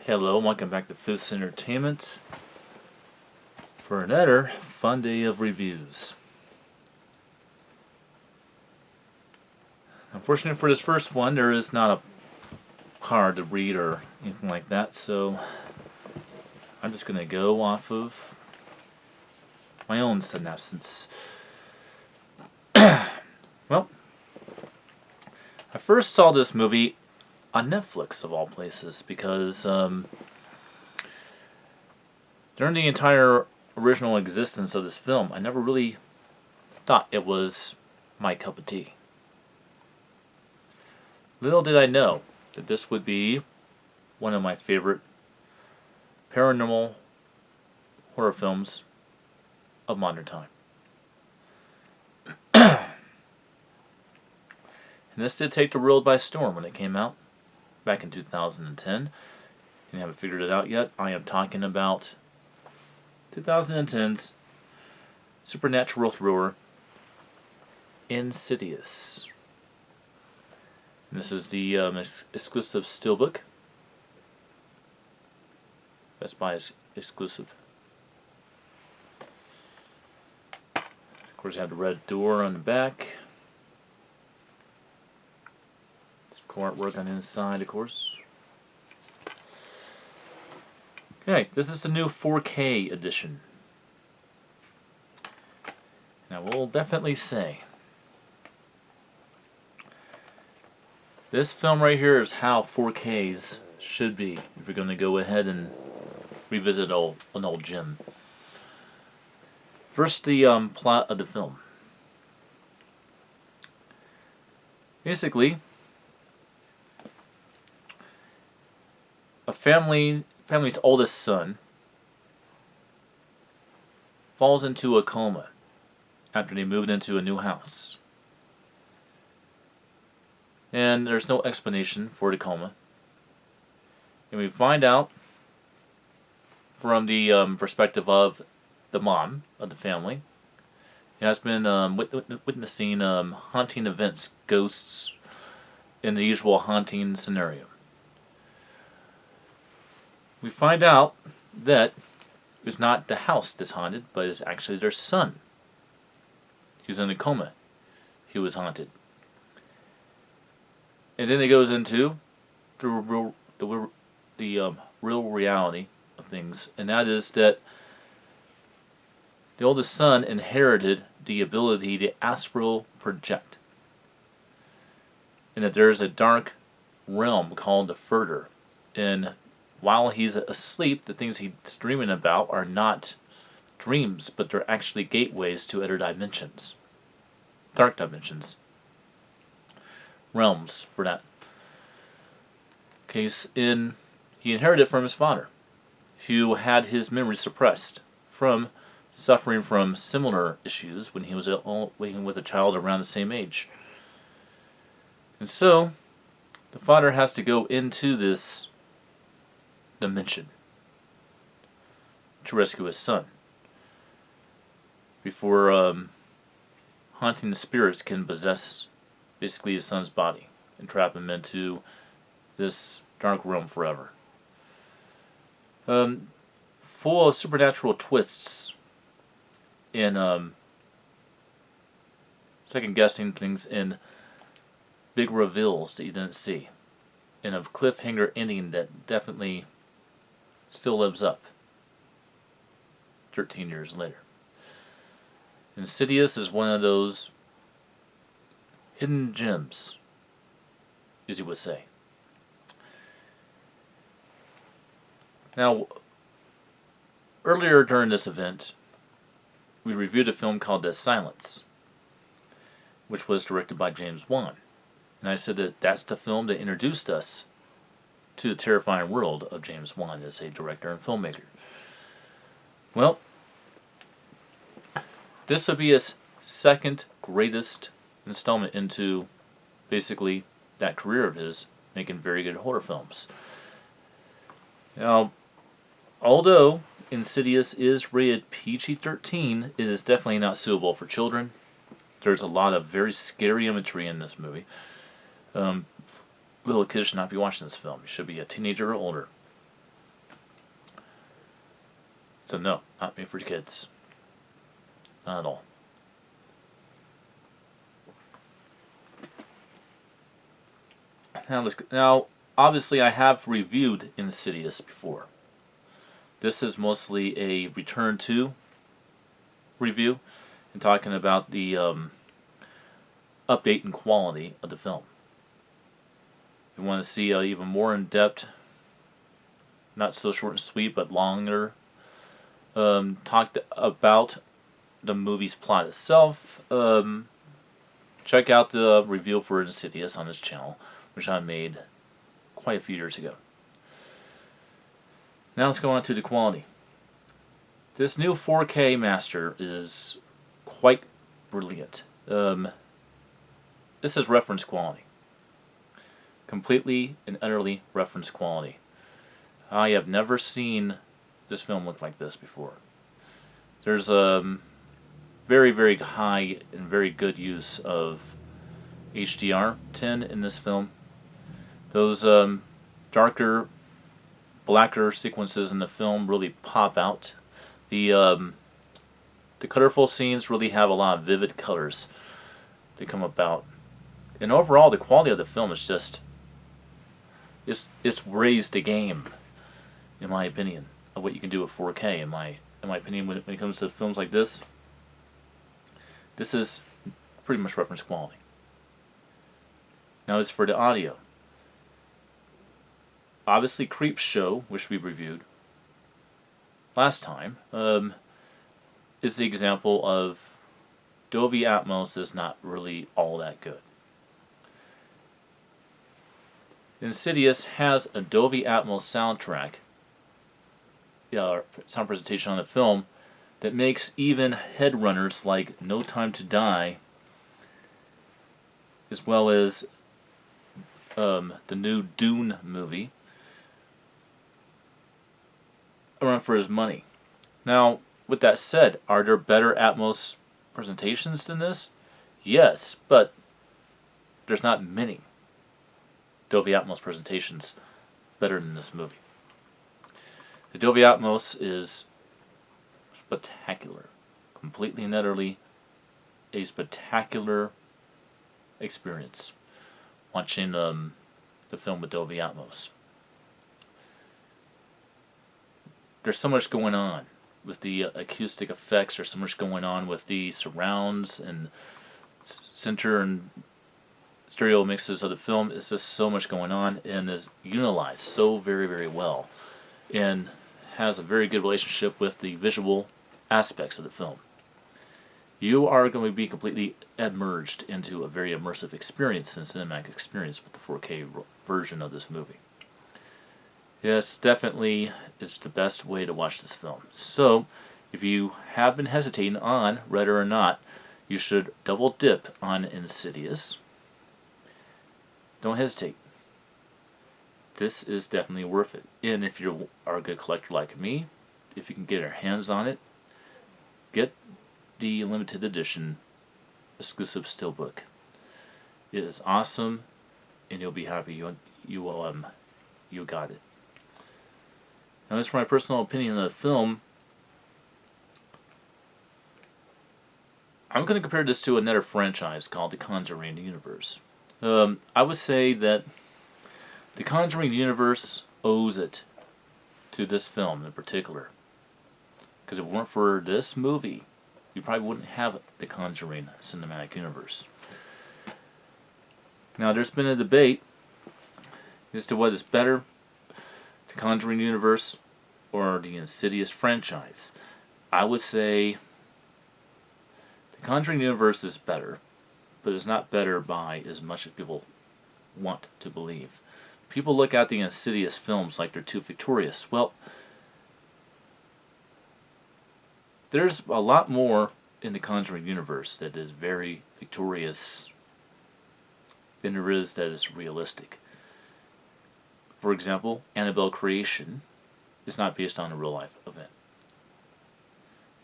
Hello, welcome back to Foods Entertainment for another fun day of reviews. Unfortunately for this first one, there is not a card to read or anything like that, so I'm just going to go off of my own synopsis. Well, I first saw this movie on Netflix, of all places, because during the entire original existence of this film, I never really thought it was my cup of tea. Little did I know that this would be one of my favorite paranormal horror films of modern time. And this did take the world by storm when it came out back in 2010. You haven't figured it out yet. I am talking about 2010's supernatural thriller Insidious. And this is the exclusive steelbook. Best Buy is exclusive. Of course, you have the red door on the back. Artwork on the inside, of course. Okay, this is the new 4K edition. Now, we'll definitely say this film right here is how 4Ks should be if you're going to go ahead and revisit an old gem. First, the plot of the film. Basically, a family's oldest son falls into a coma after they moved into a new house. And there's no explanation for the coma. And we find out from the perspective of the mom of the family, who has been witnessing haunting events, ghosts, in the usual haunting scenario. We find out that it's not the house that's haunted, but it's actually their son. He was in a coma. He was haunted. And then it goes into the real reality of things, and that is that the oldest son inherited the ability to astral project, and that there's a dark realm called the further, and while he's asleep, the things he's dreaming about are not dreams, but they're actually gateways to other dimensions. Dark dimensions. Realms, for that case. He inherited from his father, who had his memory suppressed from suffering from similar issues when he was with a child around the same age. And so, the father has to go into this dimension to rescue his son before haunting spirits can possess basically his son's body and trap him into this dark realm forever. Full of supernatural twists and second guessing things and big reveals that you didn't see, and a cliffhanger ending that definitely still lives up 13 years later. Insidious is one of those hidden gems, as you would say. Now, earlier during this event, we reviewed a film called The Silence, which was directed by James Wan. And I said that that's the film that introduced us to the terrifying world of James Wan as a director and filmmaker. Well, this would be his second greatest installment into basically that career of his, making very good horror films. Now, although Insidious is rated PG-13, it is definitely not suitable for children. There's a lot of very scary imagery in this movie. Little kids should not be watching this film. You should be a teenager or older. So no, not made for kids. Not at all. Now, obviously, I have reviewed Insidious before. This is mostly a return to review and talking about the update and quality of the film. If you want to see even more in-depth, not so short and sweet, but longer, talked about the movie's plot itself, check out the review for Insidious on this channel, which I made quite a few years ago. Now let's go on to the quality. This new 4K master is quite brilliant. This is reference quality. Completely and utterly reference quality. I have never seen this film look like this before. There's a very, very high and very good use of HDR10 in this film. Those darker, blacker sequences in the film really pop out. The colorful scenes really have a lot of vivid colors that come about. And overall, the quality of the film is just... It's raised the game, in my opinion, of what you can do with 4K. In my opinion, when it comes to films like this, this is pretty much reference quality. Now as for the audio. Obviously, Creepshow, which we reviewed last time, is the example of Adobe Atmos is not really all that good. Insidious has Adobe Atmos soundtrack, sound presentation on the film, that makes even headrunners like No Time to Die, as well as the new Dune movie, a run for his money. Now, with that said, are there better Atmos presentations than this? Yes, but there's not many Adobe Atmos presentations better than this movie. Adobe Atmos is spectacular. Completely and utterly a spectacular experience watching the film with Adobe Atmos. There's so much going on with the acoustic effects. There's so much going on with the surrounds and center and stereo mixes of the film. It's just so much going on and is utilized so very, very well, and has a very good relationship with the visual aspects of the film. You are going to be completely immersed into a very immersive experience and cinematic experience with the 4K version of this movie. Yes, definitely is the best way to watch this film. So, if you have been hesitating on whether or not you should double dip on Insidious, don't hesitate. This is definitely worth it. And if you are a good collector like me, if you can get your hands on it, get the limited edition exclusive steelbook. It is awesome, and you'll be happy you got it. Now, as for my personal opinion of the film, I'm going to compare this to another franchise called the Conjuring universe. I would say that the Conjuring universe owes it to this film in particular. Because if it weren't for this movie, you probably wouldn't have the Conjuring cinematic universe. Now, there's been a debate as to what is better, the Conjuring universe or the Insidious franchise. I would say the Conjuring universe is better, but it's not better by as much as people want to believe. People look at the Insidious films like they're too victorious. Well, there's a lot more in the Conjuring universe that is very victorious than there is that is realistic. For example, Annabelle Creation is not based on a real life event.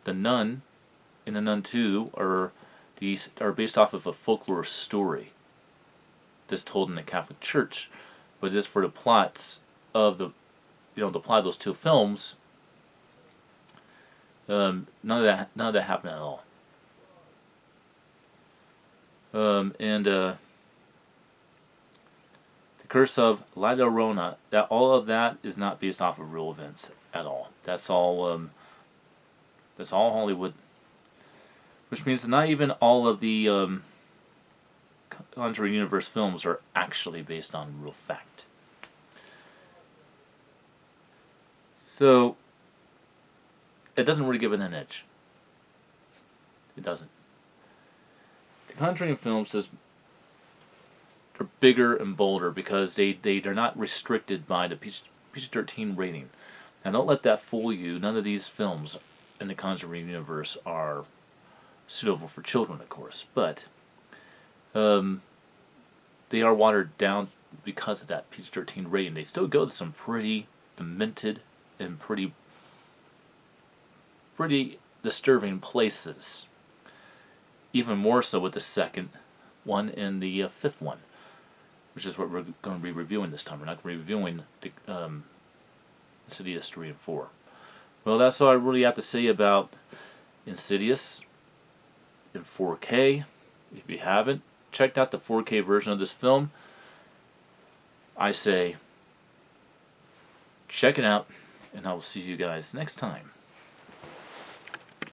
The Nun and The Nun 2 are based off of a folklore story that's told in the Catholic Church, but it is for the plots of the plot of those two films. None of that happened at all. And The Curse of La Llorona, that all of that is not based off of real events at all. That's all Hollywood, which means that not even all of the Conjuring Universe films are actually based on real fact. So it doesn't really give it an edge. It doesn't. The Conjuring films are bigger and bolder because they're not restricted by the PG-13 rating. Now don't let that fool you. None of these films in the Conjuring universe are suitable for children, of course, but they are watered down because of that PG-13 rating. They still go to some pretty demented and pretty disturbing places. Even more so with the second one and the fifth one, which is what we're going to be reviewing this time. We're not going to be reviewing the Insidious 3 and 4. Well, that's all I really have to say about Insidious in 4K. If you haven't checked out the 4K version of this film, I say check it out, and I will see you guys next time.